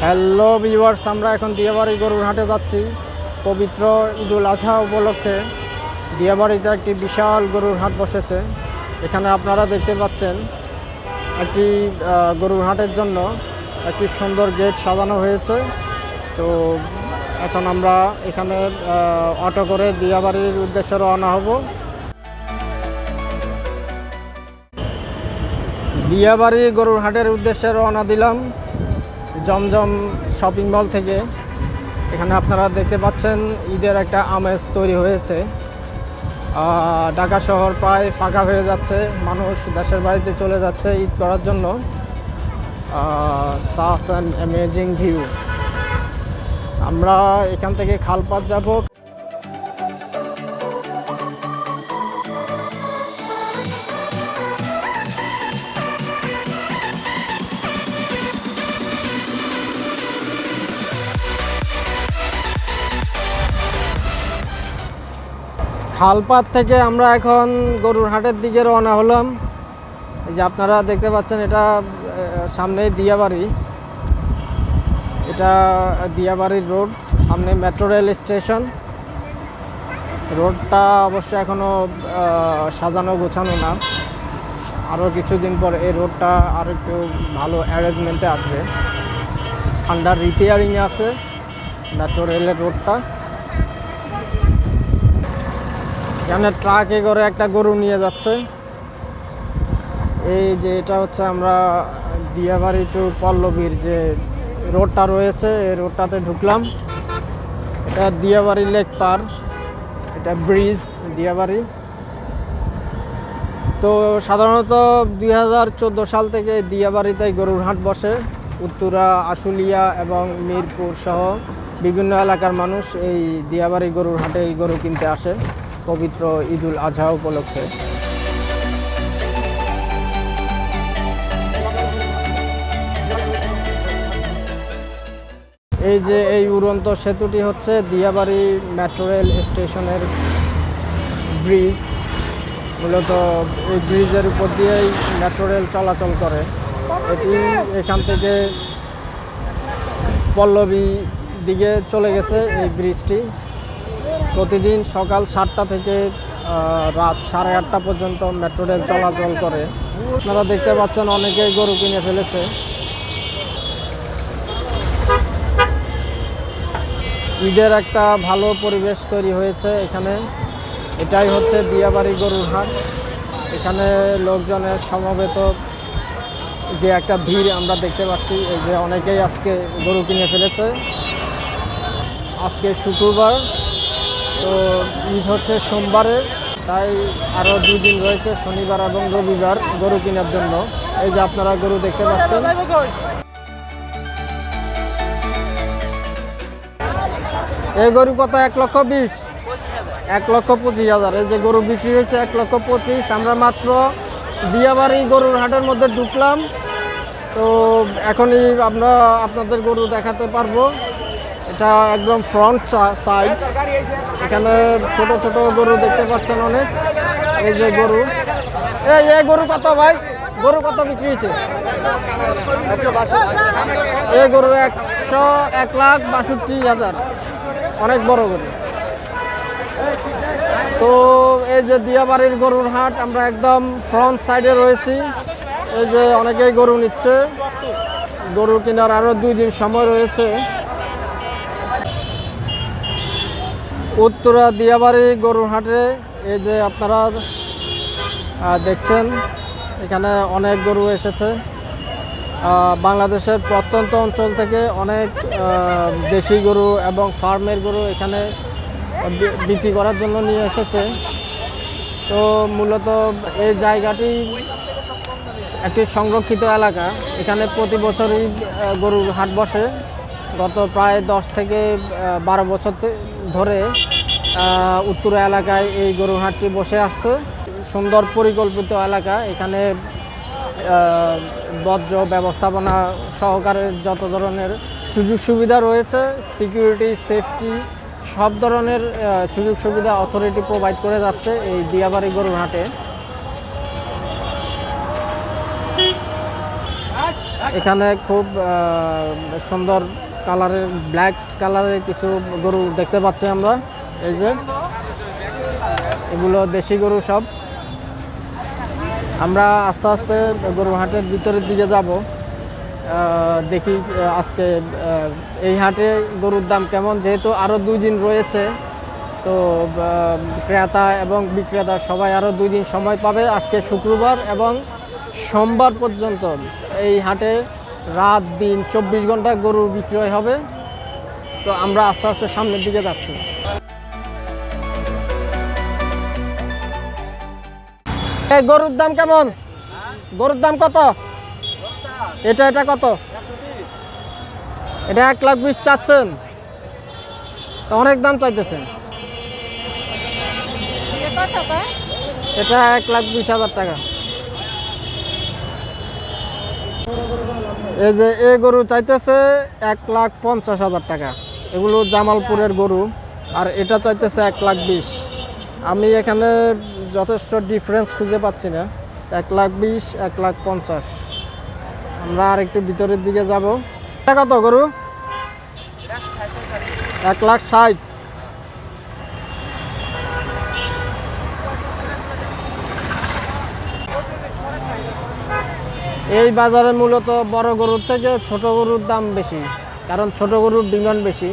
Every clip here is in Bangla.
হ্যালো ভিউয়ার্স, আমরা এখন দিয়াবাড়ি গরুর হাটে যাচ্ছি। পবিত্র ঈদুল আজহা উপলক্ষে দিয়াবাড়িতে একটি বিশাল গরুর হাট বসেছে। এখানে আপনারা দেখতে পাচ্ছেন একটি গরুর হাটের জন্য একটি সুন্দর গেট সাজানো হয়েছে। তো এখন আমরা এখানে অটো করে দিয়াবাড়ির উদ্দেশ্যে রওনা হব। দিয়াবাড়ি গরুর হাটের উদ্দেশ্যে রওনা দিলাম জমজম শপিং মল থেকে। এখানে আপনারা দেখতে পাচ্ছেন ঈদের একটা আমেজ তৈরি হয়েছে। ঢাকা শহর প্রায় ফাঁকা হয়ে যাচ্ছে, মানুষ দেশের বাড়িতে চলে যাচ্ছে ঈদ করার জন্য। Such an amazing view. আমরা এখান থেকে খালপাত যাব। খালপাত থেকে আমরা এখন গরুর হাটের দিকে রওনা হলাম। এই যে আপনারা দেখতে পাচ্ছেন, এটা সামনেই দিয়াবাড়ি। এটা দিয়াবাড়ির রোড, সামনে মেট্রো রেল স্টেশন। রোডটা অবশ্য এখনও সাজানো গোছানো না, আরও কিছুদিন পর এই রোডটা আর একটু ভালো অ্যারেঞ্জমেন্টে আসবে। আন্ডার রিপেয়ারিংয়ে আছে মেট্রো রেলের রোডটা। এখানে ট্রাকে করে একটা গরু নিয়ে যাচ্ছে। এই যে এটা হচ্ছে আমরা দিয়াবাড়ি টু পল্লবীর যে রোডটা রয়েছে, এই রোডটাতে ঢুকলাম। এটা দিয়াবাড়ি লেক পার, এটা ব্রিজ দিয়াবাড়ি। তো সাধারণত 2014 সাল থেকে দিয়াবাড়িতে গরুর হাট বসে। উত্তরা, আশুলিয়া এবং মিরপুর সহ বিভিন্ন এলাকার মানুষ এই দিয়াবাড়ি গরুর হাটে এই গরু কিনতে আসে পবিত্র ঈদুল আজহা উপলক্ষে। এই যে এই উড়ন্ত সেতুটি হচ্ছে দিয়াবাড়ি মেট্রো রেল স্টেশনের ব্রিজ। মূলত এই ব্রিজের উপর দিয়েই মেট্রো রেল চলাচল করে। এটি এখান থেকে পল্লবী দিকে চলে গেছে এই ব্রিজটি। প্রতিদিন সকাল 7টা থেকে রাত 8:30 পর্যন্ত মেট্রো রেল চলাচল করে। আপনারা দেখতে পাচ্ছেন অনেকেই গরু কিনে ফেলেছে। ঈদের একটা ভালো পরিবেশ তৈরি হয়েছে এখানে। এটাই হচ্ছে দিয়াবাড়ি গরুর হাট। এখানে লোকজনের সমবেত যে একটা ভিড় আমরা দেখতে পাচ্ছি। এই যে অনেকেই আজকে গরু কিনে ফেলেছে। আজকে শুক্রবার, তো ঈদ হচ্ছে সোমবারে, তাই আরও 2 দিন রয়েছে, শনিবার এবং রবিবার গরু কেনার জন্য। এই যে আপনারা গরু দেখতে পাচ্ছেন। এই গরু কত? 1,20,000, 1,25,000। এই যে গরু বিক্রি হয়েছে 1,25,000। আমরা মাত্র দিয়াবাড়ি গরুর হাটের মধ্যে ঢুকলাম। তো এখনই আমরা আপনাদের গরু দেখাতে পারবো। এটা একদম ফ্রন্ট সাইড। এখানে ছোট ছোট গরু দেখতে পাচ্ছেন অনেক। এই যে গরু, এই গরু কত ভাই? গরু কত বিক্রি হয়েছে? এই গরু 1,62,000, অনেক বড় গরু। তো এই যে দিয়াবাড়ির গরুর হাট, আমরা একদম ফ্রন্ট সাইডে রয়েছি। এই যে অনেকেই গরু নিচ্ছে। গরু কেনার আরও 2 দিন সময় রয়েছে। উত্তরা দিয়াবাড়ি গরুর হাটে এই যে আপনারা দেখছেন, এখানে অনেক গরু এসেছে। বাংলাদেশের প্রত্যন্ত অঞ্চল থেকে অনেক দেশি গরু এবং ফার্মের গরু এখানে বিক্রি করার জন্য নিয়ে এসেছে। তো মূলত এই জায়গাটি একটি সংরক্ষিত এলাকা। এখানে প্রতি বছরই গরুর হাট বসে। গত প্রায় 10 থেকে 12 বছর ধরে উত্তরা এলাকায় এই গরুর হাটটি বসে আসছে। সুন্দর পরিকল্পিত এলাকা। এখানে বর্জ্য ব্যবস্থাপনা সহকারে যত ধরনের সুযোগ সুবিধা রয়েছে, সিকিউরিটি, সেফটি, সব ধরনের সুযোগ সুবিধা অথরিটি প্রোভাইড করে যাচ্ছে এই দিয়াবাড়ি গরুর হাটে। এখানে খুব সুন্দর কালারের ব্ল্যাক কালারের কিছু গরু দেখতে পাচ্ছি আমরা। এই যে এগুলো দেশি গরু সব। আমরা আস্তে আস্তে গরুর হাটের ভিতরের দিকে যাব, দেখি আজকে এই হাটে গরুর দাম কেমন, যেহেতু আরও 2 দিন রয়েছে। তো ক্রেতা এবং বিক্রেতা সবাই আরও 2 দিন সময় পাবে। আজকে শুক্রবার এবং সোমবার পর্যন্ত এই হাটে রাত দিন 24 ঘন্টা গরু বিক্রয় হবে। তো আমরা আস্তে আস্তে সামনের দিকে যাচ্ছি। এই গরুর দাম কেমন? গরুর দাম কত? এটা কত? এটা 1,20,000 চাচ্ছেন? তো অনেক দাম চাইতেছেন। এটা 1,20,000 টাকা। এই যে এই গরু চাইতেছে 1,50,000 টাকা। এগুলো জামালপুরের গরু। আর এটা চাইতেছে 1,20,000। আমি এখানে যথেষ্ট ডিফারেন্স খুঁজে পাচ্ছি না। 1,20,000, 1,50,000। আমরা আর একটু ভিতরের দিকে যাব। কত গরু? 1,60,000। এই বাজারে মূলত বড় গরুর থেকে ছোট গরুর দাম বেশি, কারণ ছোট গরুর ডিমান্ড বেশি।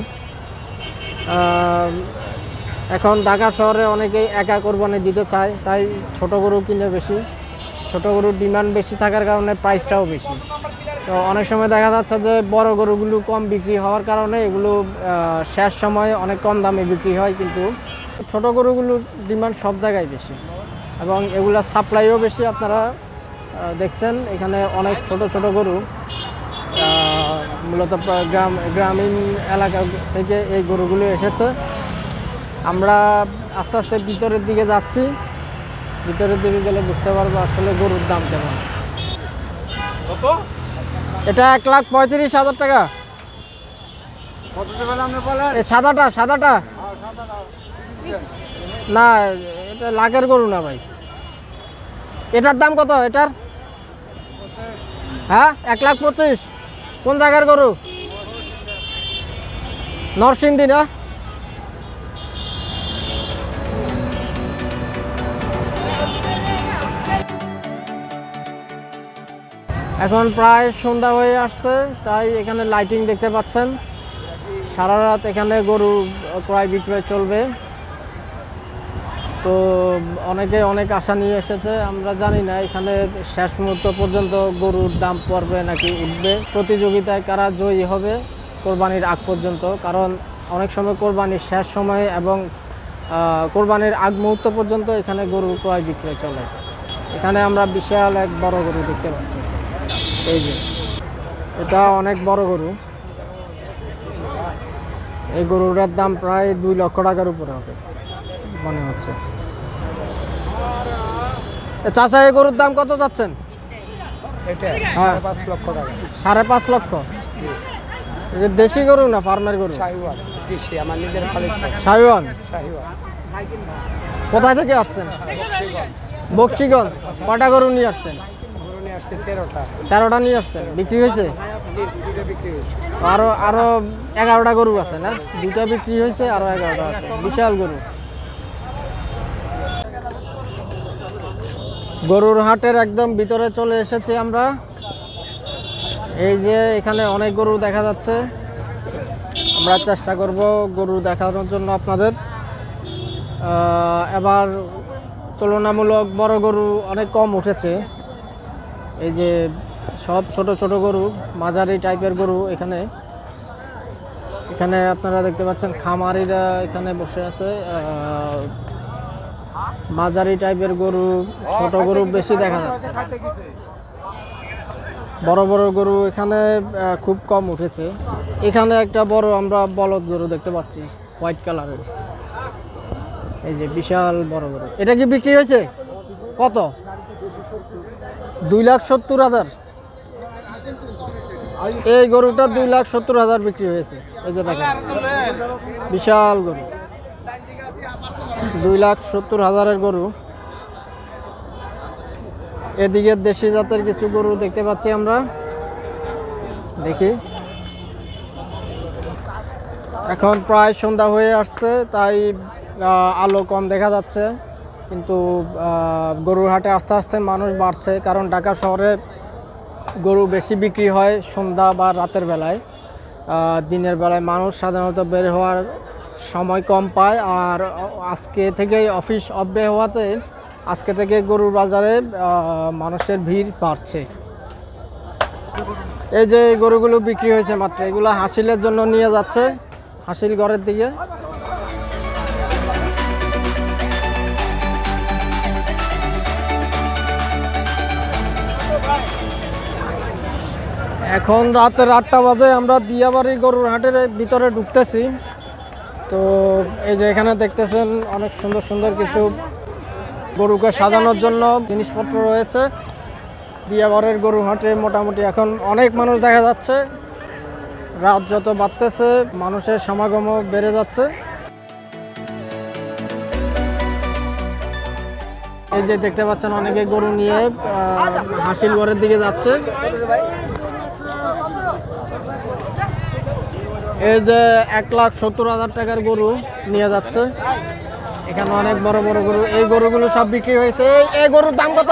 এখন ঢাকা শহরে অনেকেই একা কোরবানি দিতে চায়, তাই ছোট গরু কিনে বেশি। ছোট গরুর ডিমান্ড বেশি থাকার কারণে প্রাইসটাও বেশি। তো অনেক সময় দেখা যাচ্ছে যে বড় গরুগুলো কম বিক্রি হওয়ার কারণে এগুলো শেষ সময়ে অনেক কম দামে বিক্রি হয়, কিন্তু ছোট গরুগুলোর ডিমান্ড সব জায়গায় বেশি এবং এগুলা সাপ্লাইও বেশি। আপনারা দেখছেন এখানে অনেক ছোট ছোট গরু, মূলত গ্রামীণ এলাকা থেকে এই গরুগুলো এসেছে। আমরা আস্তে আস্তে ভিতরের দিকে যাচ্ছি। ভিতরের দিকে গেলে বুঝতে পারবো আসলে গরুর দাম কেমন। এটা 1,35,000 টাকা। সাদাটা না, এটা লাখের গরু না ভাই। এটার দাম কত? এটার হ্যাঁ 1,25,000। কোন জায়গার গরু? নরসিংদী না? এখন প্রায় সন্ধ্যা হয়ে আসছে, তাই এখানে লাইটিং দেখতে পাচ্ছেন। সারা রাত এখানে গরু ক্রয় বিক্রয় চলবে। তো অনেকে অনেক আশা নিয়ে এসেছে। আমরা জানি না এখানে শেষ মুহূর্ত পর্যন্ত গরুর দাম পড়বে নাকি উঠবে। প্রতিযোগিতায় কারা জয়ী হবে কোরবানির আগ পর্যন্ত, কারণ অনেক সময় কোরবানির শেষ সময়ে এবং কোরবানির আগ মুহূর্ত পর্যন্ত এখানে গরু ক্রয় বিক্রয় চলে। এখানে আমরা বিশাল এক বড় গরু দেখতে পাচ্ছি। এই যে এটা অনেক বড় গরু। এই গরুটার দাম প্রায় 2 লক্ষ টাকার উপরে হবে মনে হচ্ছে। চাচা এই গরুর দাম কত যাচ্ছেন? এটা 5.5 লক্ষ টাকা। 5.5 লক্ষ? দেশি গরু না ফার্মের গরু? শাহিওয়াল দেশি, আমার নিজের পালিত। শাহিওয়াল? শাহিওয়াল। কোথায় থেকে আসছেন? বক্সিগঞ্জ। বক্সিগঞ্জ। কটা গরু নিয়ে আসছেন? গরু নিয়ে আসছে 13টা। 13টা নিয়ে আসছেন। বিক্রি হয়েছে? দুটো বিক্রি হয়েছে। আরো 11টা গরু আছে না? 2টা বিক্রি হয়েছে, আরো 11টা আছে। বিশাল গরু। গরুর হাটের একদম ভিতরে চলে এসেছি আমরা। এই যে এখানে অনেক গরু দেখা যাচ্ছে। আমরা চেষ্টা করব গরু দেখানোর জন্য আপনাদের। এবার তুলনামূলক বড় গরু অনেক কম উঠেছে। এই যে সব ছোট ছোট গরু, মাঝারি টাইপের গরু এখানে আপনারা দেখতে পাচ্ছেন। খামারিরা এখানে বসে আছে। মাঝারি টাইপের গরু, ছোট গরু বেশি দেখা যাচ্ছে। বড় বড় গরু এখানে খুব কম উঠেছে। এখানে একটা বড় আমরা বলদ গরু দেখতে পাচ্ছি, হোয়াইট কালারের। এই যে বিশাল বড় গরু। এটা কি বিক্রি হয়েছে? কত? 2,70,000। এই গরুটা 2,70,000 বিক্রি হয়েছে। এই যে দেখেন বিশাল গরু, 2,70,000-এর গরু। এদিকে দেশি জাতের কিছু গরু দেখতে পাচ্ছি আমরা। দেখি। এখন প্রায় সন্ধ্যা হয়ে আসছে, তাই আলো কম দেখা যাচ্ছে, কিন্তু গরুর হাটে আস্তে আস্তে মানুষ বাড়ছে, কারণ ঢাকা শহরে গরু বেশি বিক্রি হয় সন্ধ্যা বা রাতের বেলায়। দিনের বেলায় মানুষ সাধারণত বের হওয়ার সময় কম পায়, আর আজকে থেকেই অফিস অফ ডে হওয়াতে আজকে থেকে গরুর বাজারে মানুষের ভিড় বাড়ছে। এই যে গরুগুলো বিক্রি হয়েছে মাত্র, এগুলো হাসিলের জন্য নিয়ে যাচ্ছে হাসিল ঘরের দিকে। এখন রাতের 8টা বাজে, আমরা দিয়াবাড়ি গরুর হাটের ভিতরে ঢুকতেছি। তো এই যে এখানে দেখতেছেন অনেক সুন্দর সুন্দর কিছু গরুকে সাজানোর জন্য জিনিসপত্র রয়েছে। দিয়াবাড়ির গরুর হাটে মোটামুটি এখন অনেক মানুষ দেখা যাচ্ছে। রাত যত বাড়তেছে মানুষের সমাগমও বেড়ে যাচ্ছে। এই যে দেখতে পাচ্ছেন অনেকে গরু নিয়ে হাসিল ঘরের দিকে যাচ্ছে। এই যে 1,70,000 টাকার গরু নিয়ে যাচ্ছে। এখানে অনেক বড় বড় গরু, এই গরুগুলো সব বিক্রি হয়েছে। এই গরুর দাম কত?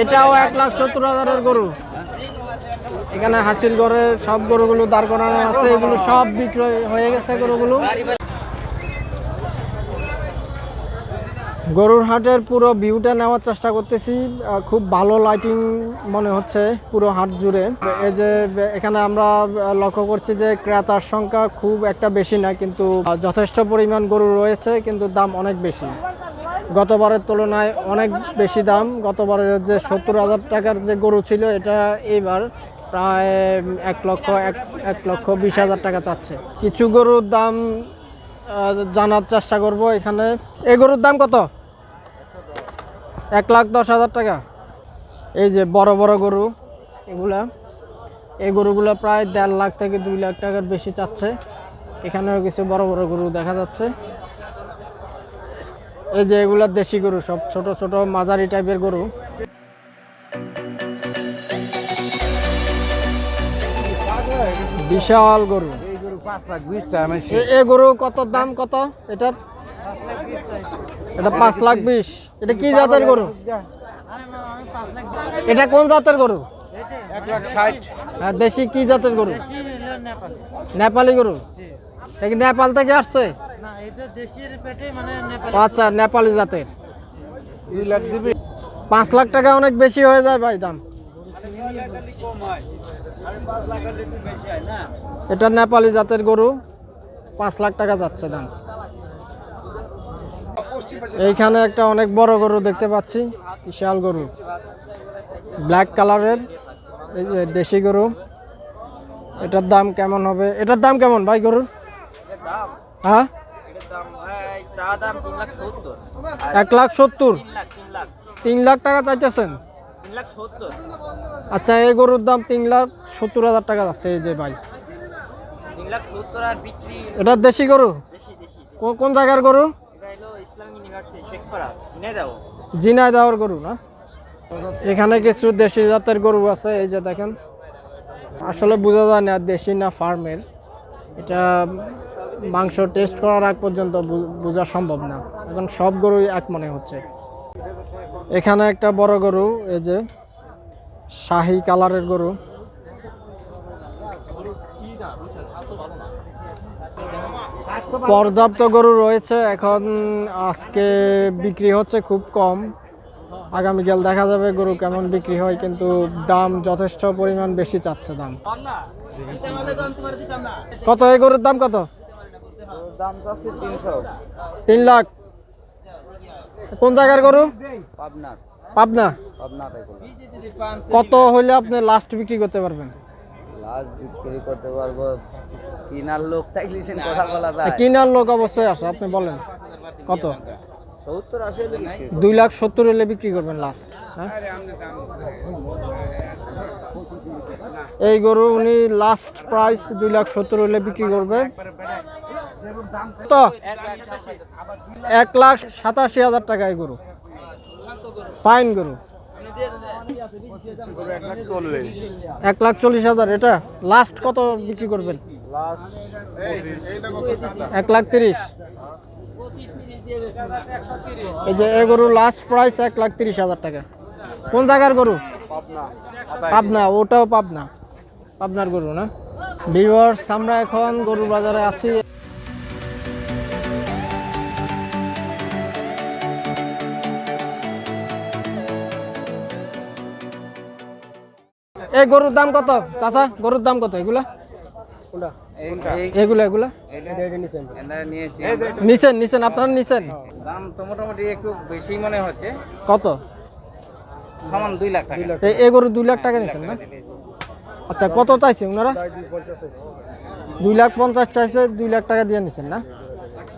এটাও 1,70,000-এর গরু। এখানে হাসিল ঘরে সব গরুগুলো দাঁড় করানো আছে, এগুলো সব বিক্রি হয়ে গেছে গরুগুলো। গরুর হাটের পুরো ভিউটা নেওয়ার চেষ্টা করতেছি। খুব ভালো লাইটিং মনে হচ্ছে পুরো হাট জুড়ে। এই যে এখানে আমরা লক্ষ্য করছি যে ক্রেতার সংখ্যা খুব একটা বেশি না, কিন্তু যথেষ্ট পরিমাণ গরু রয়েছে, কিন্তু দাম অনেক বেশি। গতবারের তুলনায় অনেক বেশি দাম। গতবারের যে 70,000 টাকার যে গরু ছিল, এটা এবার প্রায় 1,20,000 টাকা চাচ্ছে। কিছু গরুর দাম জানার চেষ্টা করব এখানে। এই গরুর দাম কত? 1,10,000 টাকা। এই যে বড় বড় গরু, এই গরুগুলো প্রায় 1.5 লাখ থেকে 2 লাখ টাকার বেশি চাচ্ছে। এখানেও কিছু বড় বড় গরু দেখা যাচ্ছে। এই যে এগুলা দেশি গরু, সব ছোট ছোট মাঝারি টাইপের গরু। বিশাল গরু। এই গরু কত দাম কত এটার? এটা 5,20,000। এটা কি জাতের গরু? এটা কোন জাতের গরু? 1,60,000। দেশি কি জাতের গরু? নেপালি গরু। এটা কি নেপাল থেকে আসছে? আচ্ছা, নেপালি জাতের। 5 লাখ টাকা অনেক বেশি হয়ে যায় ভাই দাম। এটা নেপালি জাতের গরু, 5 লাখ টাকা যাচ্ছে দাম। এইখানে একটা অনেক বড় গরু দেখতে পাচ্ছি, বিশাল গরু, ব্ল্যাক কালারের। এই যে দেশি গরু, এটার দাম কেমন হবে? এটার দাম কেমন ভাই গরুর? হ্যাঁ, 1,70,000। 3 লাখ টাকা চাইতেছেন? আচ্ছা, এই গরুর দাম 3,70,000 টাকা যাচ্ছে। এই যে ভাই, এটা দেশি গরু? কোন জায়গার গরু? ঝিনাইদহের গরু না? এখানে কিছু দেশি জাতের গরু আছে। এই যে দেখেন, আসলে বোঝা যায় না দেশি না ফার্মের। এটা মাংস টেস্ট করার আগ পর্যন্ত বোঝা সম্ভব না। এখন সব গরুই এক মনে হচ্ছে। এখানে একটা বড় গরু, এই যে শাহী কালারের গরু। পর্যাপ্ত গরু রয়েছে, এখন আজকে বিক্রি হচ্ছে খুব কম। আগামীকাল দেখা যাবে গরু কেমন বিক্রি হয়, কিন্তু দাম যথেষ্ট পরিমাণ বেশি চাচ্ছে দাম। কত এই গরুর দাম কত? 3 লাখ। কোন জায়গার গরু? পাবনা। কত হইলে আপনি লাস্ট বিক্রি করতে পারবেন? কিনার লোক থাকলে কথা বলা যায়। কিনার লোক অবশ্যই আছে, আপনি বলেন কত? 2,70,000 হলে বিক্রি করবেন লাস্ট। হ্যাঁ, এই গরু উনি লাস্ট প্রাইস 2,70,000 হলে বিক্রি করবে। তো 1,87,000 টাকা এই গরু, ফাইন গরু। 1,40,000। এটা লাস্ট কত বিক্রি করবেন? 1,30,000। এই যে এই গরু লাস্ট প্রাইস 1,30,000 টাকা। কোন জায়গার গরু? পাবনা। ওটাও পাবনা, পাবনার গরু না? ভিউয়ার্স, আমরা এখন গরুর বাজারে আছি। এই গরুর দাম কত চাচা? গরুর দাম কত এগুলা? এগুলা এগুলা নিছেন আপনারা? নিছেন দাম তো মোটামুটি একটু বেশি মনে হচ্ছে। কত? সমান 2 লাখ টাকা। এই গরু 2 লাখ টাকা নিছেন না? আচ্ছা, কত চাইছে ওনারা? 2,50,000 চাইছে, 2 লাখ টাকা দিয়ে নিছেন না?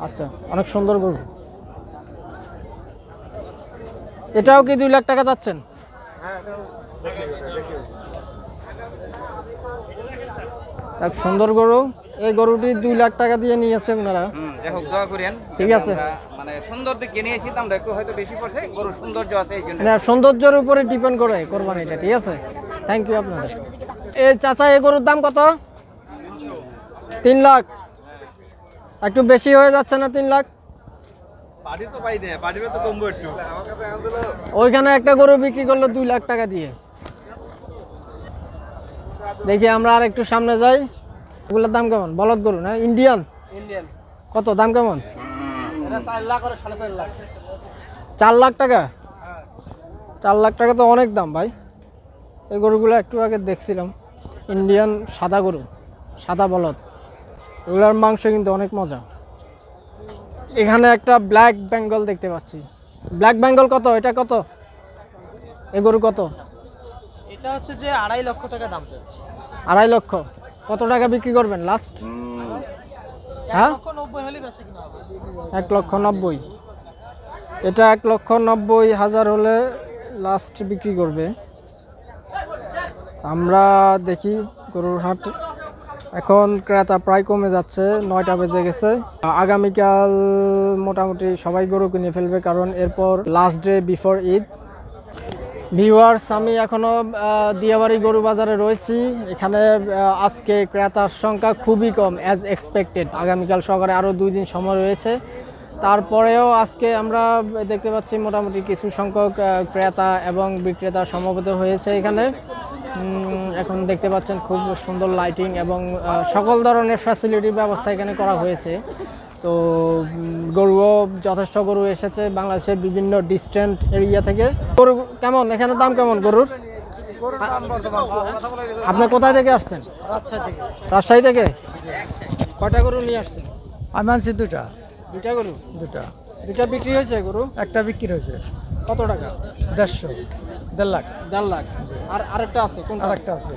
আচ্ছা, অনেক সুন্দর গরু। এটাও কি 2 লাখ টাকা চাচ্ছেন? এক সুন্দর গরু। এই গরুটি 2 লাখ টাকা দিয়ে নিয়েছে ওনারা। যাই হোক, দোয়া করেন। ঠিক আছে। মানে সুন্দর দিকে নিয়েছি, দামটা একটু হয়তো বেশি পড়ছে। গরু সৌন্দর্য আছে এই জন্য। না, সৌন্দর্যের উপরে ডিপেন্ড করে কোরবানিটা। ঠিক আছে, থ্যাংক ইউ আপনাদের। এই চাচা, এই গরুর দাম কত? 3 লাখ। একটু বেশি হয়ে যাচ্ছে না 3 লাখ? ওইখানে একটা গরু বিক্রি করলো 2 লাখ টাকা দিয়ে। দেখি আমরা আর একটু সামনে যাই। এগুলোর দাম কেমন? বলদ গরু না? ইন্ডিয়ান? কত দাম কেমন? 4 লাখ টাকা। 4 লাখ টাকা তো অনেক দাম ভাই। এই গরুগুলো একটু আগে দেখছিলাম, ইন্ডিয়ান সাদা গরু, সাদা বলদ। এগুলোর মাংস কিন্তু অনেক মজা। এখানে একটা ব্ল্যাক বেঙ্গল দেখতে পাচ্ছি। ব্ল্যাক বেঙ্গল কত? এটা কত? এই গরু কত? এটা হচ্ছে যে 2.5 লক্ষ টাকা দাম চাচ্ছি। 2.5 লক্ষ। কত টাকা বিক্রি করবেন লাস্ট? হ্যাঁ, 1,90,000 হলে বেচে কিনা হবে। 1,90,000। এটা 1,90,000 হলে লাস্ট বিক্রি করবে। আমরা দেখি গরুর হাট। এখন ক্রেতা প্রায় কমে যাচ্ছে, 9টা বেজে গেছে। আগামীকাল মোটামুটি সবাই গরু কিনে ফেলবে, কারণ এরপর last day before Eid. Viewers, আমি এখনও দিয়াবাড়ি গরু বাজারে রয়েছি। এখানে আজকে ক্রেতার সংখ্যা খুবই কম, অ্যাজ এক্সপেক্টেড। আগামীকাল সকালে আরও 2 দিন সময় রয়েছে। তারপরেও আজকে আমরা দেখতে পাচ্ছি মোটামুটি কিছু সংখ্যক ক্রেতা এবং বিক্রেতা সমবেত হয়েছে এখানে। এখন দেখতে পাচ্ছেন খুব সুন্দর লাইটিং এবং সকল ধরনের ফ্যাসিলিটির ব্যবস্থা এখানে করা হয়েছে। তো গরুও যথেষ্ট গরু এসেছে বাংলাদেশের বিভিন্ন ডিস্টেন্ট এরিয়া থেকে। গরু কেমন? এখানে দাম কেমন গরুর? আপনি কোথায় থেকে আসছেন? রাজশাহী থেকে। কয়টা গরু নিয়ে আসছেন? আমি আনছি 2টা। 2টা গরু? 2টা। 2টা বিক্রি হয়েছে গরু? একটা বিক্রি হয়েছে। কত টাকা? 1.5 লাখ। 1.5 লাখ। আর আরেকটা আছে? কোনটা? আরেকটা আছে।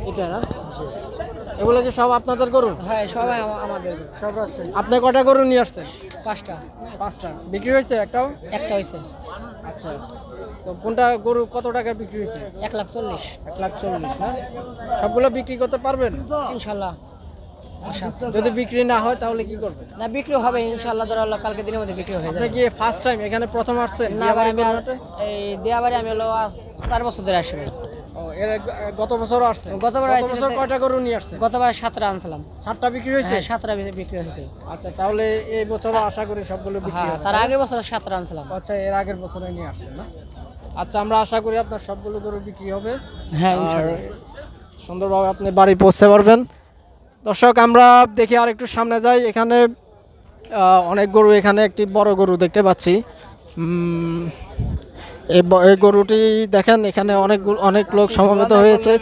এটা না? এগুলো কি সব আপনাদের গরু? হ্যাঁ, সবাই আমাদের। সব আছে। আপনি কয়টা গরু নিয়ে আসছেন? 5টা। 5টা বিক্রি হয়েছে? একটাও? একটা হইছে। আচ্ছা, তো কোনটা গরু কত টাকা বিক্রি হয়েছে? 1,40,000। 1,40,000 না? সবগুলো বিক্রি করতে পারবেন ইনশাআল্লাহ। আশা আছে। যদি বিক্রি না হয় তাহলে কি করবেন? না, বিক্রি হবে ইনশাআল্লাহ। ধরো কালকে দিনের মধ্যে বিক্রি হয়ে আপনি যাবে। কি ফার্স্ট টাইম এখানে প্রথম আসছেন? না ভাই, দিয়াবাড়ি গরুহাটে? এই দিয়াবাড়ি আমি হলো 4 বছর ধরে আসি ভাই। ও, এর গত বছর আসছেন? গতবার গত আসছি বছর যে- কয়টা গরু নিয়ে আসছেন? গতবার 7টা আনছিলাম। 7টা বিক্রি হয়েছে? হ্যাঁ, 7টা বিক্রি হয়েছে। আচ্ছা, তাহলে এই বছরও আশা করি সবগুলো বিক্রি হ্যাঁ, হবে। তার আগের বছর 7টা আনছিলাম। আচ্ছা, এর আগের বছরে নিয়ে আসছেন না? আচ্ছা, আমরা আশা করি আপনার সবগুলো গরু বিক্রি হবে। হ্যাঁ, আর ইনশাআল্লাহ। সুন্দরভাবে আপনি বাড়ি পৌঁছতে পারবেন। দর্শক, আমরা দেখি আর একটু সামনে যাই। এখানে অনেক গরু, এখানে একটি বড় গরু দেখতে পাচ্ছি। এই গরুটি দেখেন, এখানে অনেক লোক সমবেত হয়েছে।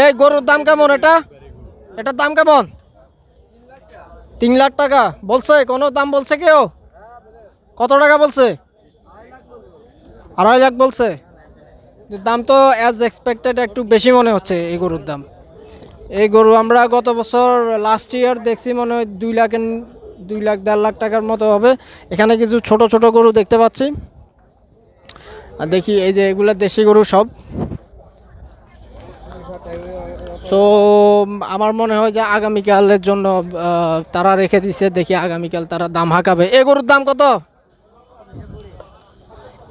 এই গরুর দাম কেমন? এটার দাম কেমন? 3 লাখ টাকা বলছে? কোনো দাম বলছে কেউ? কত টাকা বলছে? 2.5 লাখ বলছে। দাম তো অ্যাজ এক্সপেক্টেড একটু বেশি মনে হচ্ছে এই গরুর দাম। এই গরু আমরা গত বছর লাস্ট ইয়ার দেখছি, মনে হয় 2 লাখ 1.5 লাখ টাকার মতো হবে। এখানে কিছু ছোট ছোট গরু দেখতে পাচ্ছি। আর দেখি, এই যে এগুলা দেশি গরু সব। সো আমার মনে হয় যে আগামীকালের জন্য তারা রেখে দিছে। দেখি আগামীকাল তারা দাম হাঁকাবে। এই গরুর দাম কত?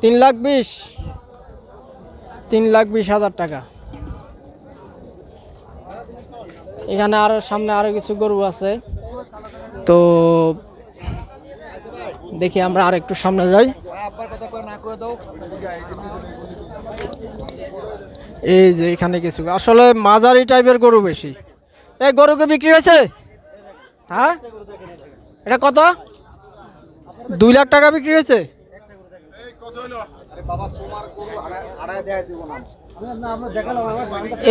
3,20,000। 3,20,000 টাকা। এখানে আরো সামনে আরো কিছু গরু আছে, তো দেখি আমরা আর একটু সামনে যাই। এই যে এখানে কিছু আসলে মাঝারি টাইপের গরু বেশি। এই গরুকে বিক্রি হয়েছে? হ্যাঁ, এটা কত? 2 লাখ টাকা বিক্রি হয়েছে।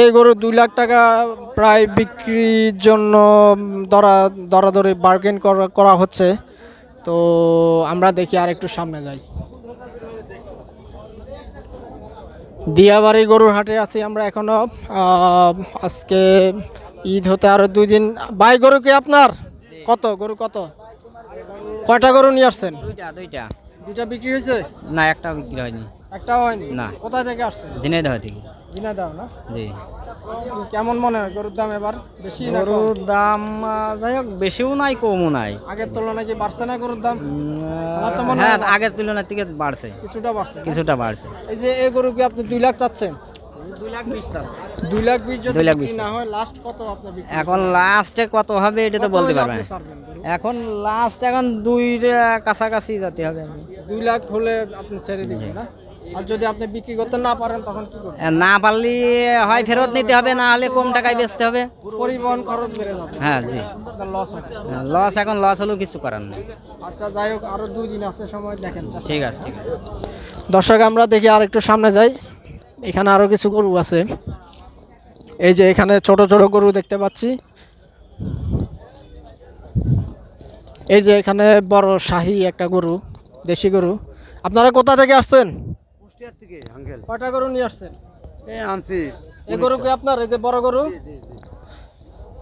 এই গরু 2 লাখ টাকা প্রায় বিক্রির জন্য দরাদরি বার্গেন করা হচ্ছে। তো আমরা দেখি আর একটু সামনে যাই। দিয়াবাড়ি গরুর হাটে আছি আমরা এখনো। আজকে ঈদ হতে আরো 2 দিন। ভাই, গরু কি আপনার? কত গরু, কত কয়টা গরু নিয়ে আসছেন? দুইটা বিক্রি হয়েছে? না, একটা বিক্রি হয়নি। একটাও হয়নি? না। কোথায় থেকে আসছেন? ঝিনাইদহ থেকে। ঝিনাইদহ না? জি। কেমন মনে হয় গরুর দাম এবার? বেশি না কম? গরুর দাম যাই হোক, বেশিও নাই কমও নাই। আগের তুলনায় কি বাড়ছে না গরুর দাম? আমার তো মনে হ্যাঁ, হয় আগের তুলনার থেকে বাড়ছে, কিছুটা বাড়ছে। কিছুটা বাড়ছে। এই যে এই গরু কি আপনি 2 লাখ চাচ্ছেন? 2,20,000 যদি 2,20,000 বিক্রি না হয় লাস্ট কত আপনি বিক্রি? এখন লাস্টে কত হবে এটা তো কত বলতে হলে পারবেন আপনি না। ছাড়বেন গরু? এখন লাস্ট এখন 2 কাছাকাছি যেতে হবে। 2 লাখ হলে আপনি ছেড়ে দিবেন না? আর যদি আপনি বিক্রি করতে না পারেন তখন কি করবেন? না পারলে হয় ফেরত নিতে হবে, না হলে কম টাকায় বেচতে হবে। পরিবহন খরচ বেড়ে যাবে, হ্যাঁ জি। লস হবে। লস, এখন লস হলেও কিছু করার নেই। আচ্ছা, যাই হোক, আরো 2 দিন আছে সময়, দেখেন। ঠিক আছে, ঠিক আছে। দর্শক, আমরা দেখি আর একটু সামনে যাই। এখানে আরো কিছু গরু আছে। এই যে এখানে ছোট ছোট গরু দেখতে পাচ্ছি। এই যে এখানে বড় শাহী একটা গরু, দেশি গরু। আপনারা কোথা থেকে আসছেন? কুষ্টিয়ার থেকে আঙ্কেল। কয়টা গরু নিয়ে আসছেন? আনছি। এই গরু কি আপনার? এই যে বড় গরু?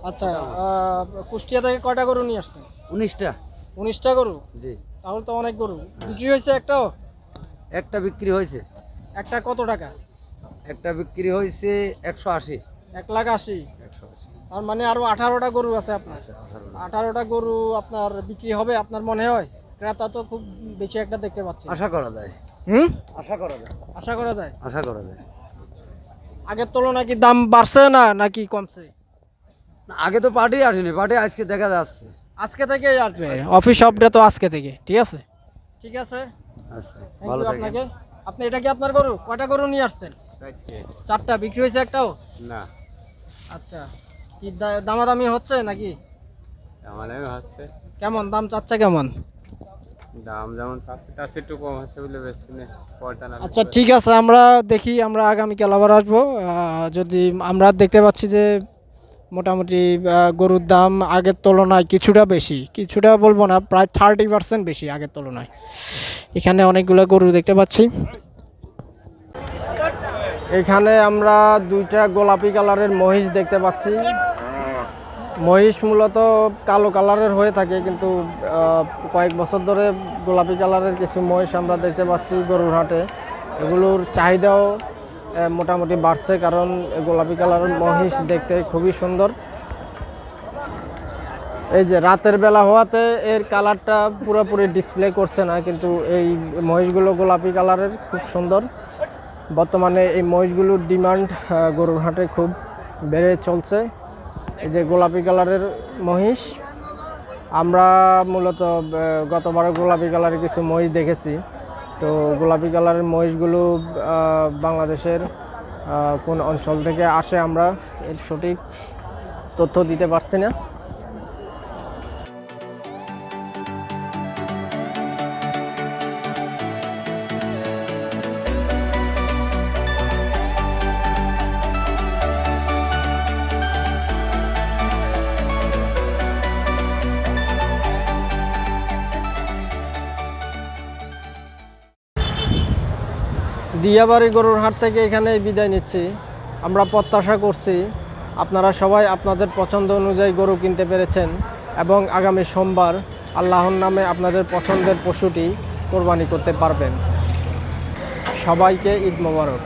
আচ্ছা, কুষ্টিয়া থেকে কয়টা গরু নিয়ে আসছেন? 19টা। 19টা গরু? জি। তাহলে তো অনেক গরু বিক্রি হয়েছে। একটাও? একটা বিক্রি হয়েছে। একটা কত টাকা? একটা বিক্রি হয়েছে 180। 1,80,000। 180। তার মানে আরো 18টা গরু আছে আপনার। 18টা গরু আপনার বিক্রি হবে আপনার মনে হয়? ক্রেতা তো খুব বেশি একটা দেখতে পাচ্ছি। আশা করা যায়। আশা করা যায়। আশা করা যায়। আশা করা যায়। আগের তুলনায় কি দাম বাড়ছে না নাকি কমছে? না, আগে তো পার্টি আসেনি, পার্টি আজকে দেখা যাচ্ছে। আজকে থেকেই আসবে, অফিস আপডেট তো আজকে থেকে। ঠিক আছে, ঠিক আছে। আচ্ছা, Thank ভালো you থাকেন। আপনাকে। আপনি এটা কি আপনার গরু? কয়টা গরু নিয়ে আসছেন? 4টা। বিক্রি হয়েছে একটাও? না, আচ্ছা, কি দামাদামি হচ্ছে নাকি? আমাদের হচ্ছে কেমন দাম চাচ্ছে? কেমন দাম যেমন চাচ্ছে তার একটু কম হচ্ছে বলে বেশি নেই। আচ্ছা, ঠিক আছে, আমরা দেখি, আমরা আগামীকাল আবার আসবো। যদি আমরা দেখতে পাচ্ছি যে মোটামুটি গরুর দাম আগের তুলনায় কিছুটা বেশি, কিছুটা বলবো না, প্রায় 30% বেশি আগের তুলনায়। এখানে অনেকগুলো গরু দেখতে পাচ্ছি। এখানে আমরা 2টা গোলাপি কালারের মহিষ দেখতে পাচ্ছি। মহিষ মূলত কালো কালারের হয়ে থাকে, কিন্তু কয়েক বছর ধরে গোলাপি কালারের কিছু মহিষ আমরা দেখতে পাচ্ছি গরুর হাটে। এগুলোর চাহিদাও মোটামুটি বাড়ছে, কারণ গোলাপি কালারের মহিষ দেখতে খুবই সুন্দর। এই যে রাতের বেলা হওয়াতে এর কালারটা পুরোপুরি ডিসপ্লে করছে না, কিন্তু এই মহিষগুলো গোলাপি কালারের, খুব সুন্দর। বর্তমানে এই মহিষগুলোর ডিমান্ড গরুর হাটে খুব বেড়ে চলছে। এই যে গোলাপি কালারের মহিষ, আমরা মূলত গতবার গোলাপি কালারের কিছু মহিষ দেখেছি। তো গোলাপি কালারের মহিষগুলো বাংলাদেশের কোন অঞ্চল থেকে আসে আমরা এর সঠিক তথ্য দিতে পারছি না। দিয়াবাড়ি গরুর হাট থেকে এখানে বিদায় নিচ্ছি। আমরা প্রত্যাশা করছি আপনারা সবাই আপনাদের পছন্দ অনুযায়ী গরু কিনতে পেরেছেন এবং আগামী সোমবার আল্লাহর নামে আপনাদের পছন্দের পশুটি কোরবানি করতে পারবেন। সবাইকে ঈদ মোবারক।